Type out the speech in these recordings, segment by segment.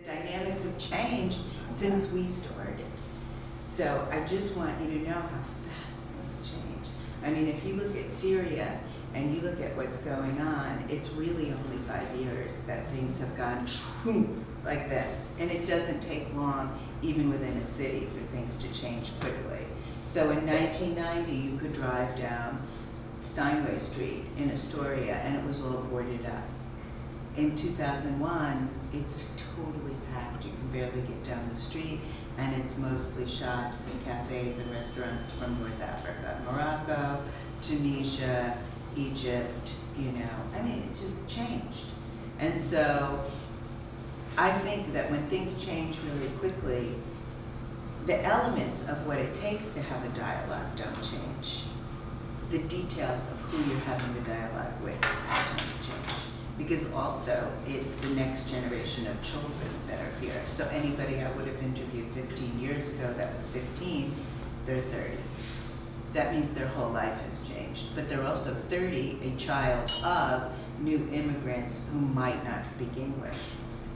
Dynamics have changed since we started. So I just want you to know how fast things change. I mean, if you look at Syria and you look at what's going on, it's really only 5 years that things have gone like this. And it doesn't take long, even within a city, for things to change quickly. So in 1990, you could drive down Steinway Street in Astoria and it was all boarded up. In 2001, it's totally packed. You can barely get down the street, and it's mostly shops and cafes and restaurants from North Africa, Morocco, Tunisia, Egypt, I mean, it just changed. And so I think that when things change really quickly, the elements of what it takes to have a dialogue don't change. The details of who you're having the dialogue with sometimes change. Because also, it's the next generation of children that are here. So anybody I would have interviewed 15 years ago that was 15, they're 30. That means their whole life has changed. But they're also 30, a child of new immigrants who might not speak English.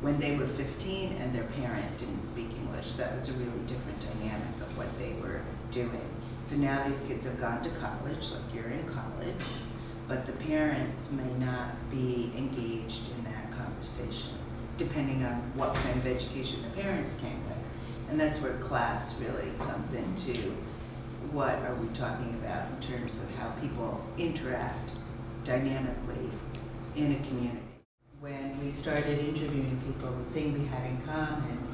When they were 15 and their parent didn't speak English, that was a really different dynamic of what they were doing. So now these kids have gone to college, like you're in college, but the parents may not be engaged in that conversation, depending on what kind of education the parents came with. And that's where class really comes into what are we talking about in terms of how people interact dynamically in a community. When we started interviewing people, the thing we had in common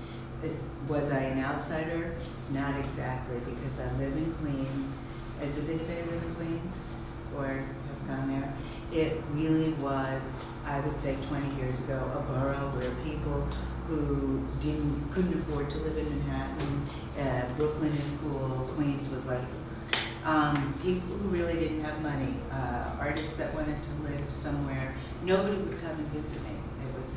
is, was I an outsider? Not exactly, because I live in Queens. Does anybody live in Queens or have gone there? It really was, I would say 20 years ago, a borough where people who couldn't afford to live in Manhattan, Brooklyn is cool, Queens was like, people who really didn't have money, artists that wanted to live somewhere, nobody would come and visit me. It was,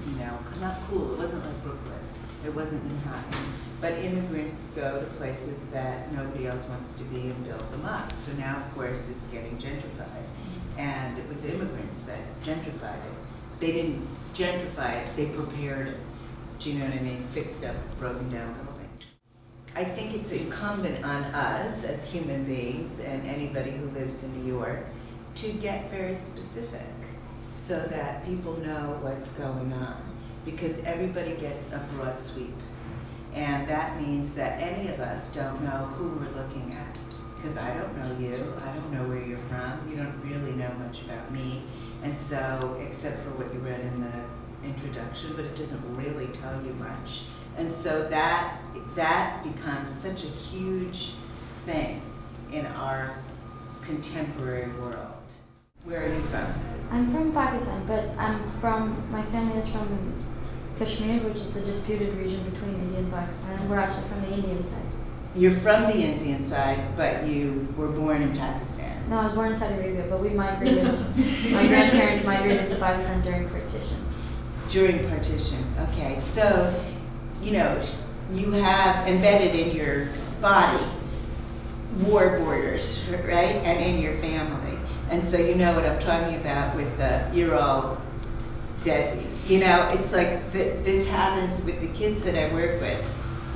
not cool. It wasn't like Brooklyn. It wasn't Manhattan. But immigrants go to places that nobody else wants to be and build them up. So now, of course, it's getting gentrified. And it was immigrants that gentrified it. They didn't gentrify it, they prepared it. Do you know what I mean? Fixed up broken down buildings. I think it's incumbent on us as human beings and anybody who lives in New York to get very specific so that people know what's going on, because everybody gets a broad sweep. And that means that any of us don't know who we're looking at, because I don't know you, I don't know where you're from, you don't really know much about me. And so, except for what you read in the introduction, but it doesn't really tell you much. And so that becomes such a huge thing in our contemporary world. Where are you from? I'm from Pakistan, but my family is from Kashmir, which is the disputed region between India and Pakistan, and we're actually from the Indian side. You're from the Indian side, but you were born in Pakistan. No, I was born in Saudi Arabia, but we migrated, my grandparents migrated to Pakistan during partition. During partition, okay. So, you have embedded in your body war borders, right? And in your family. And so you know what I'm talking about with you're all Desis. It's like this happens with the kids that I work with.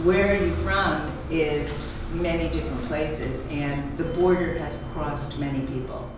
Where are you from is many different places, and the border has crossed many people.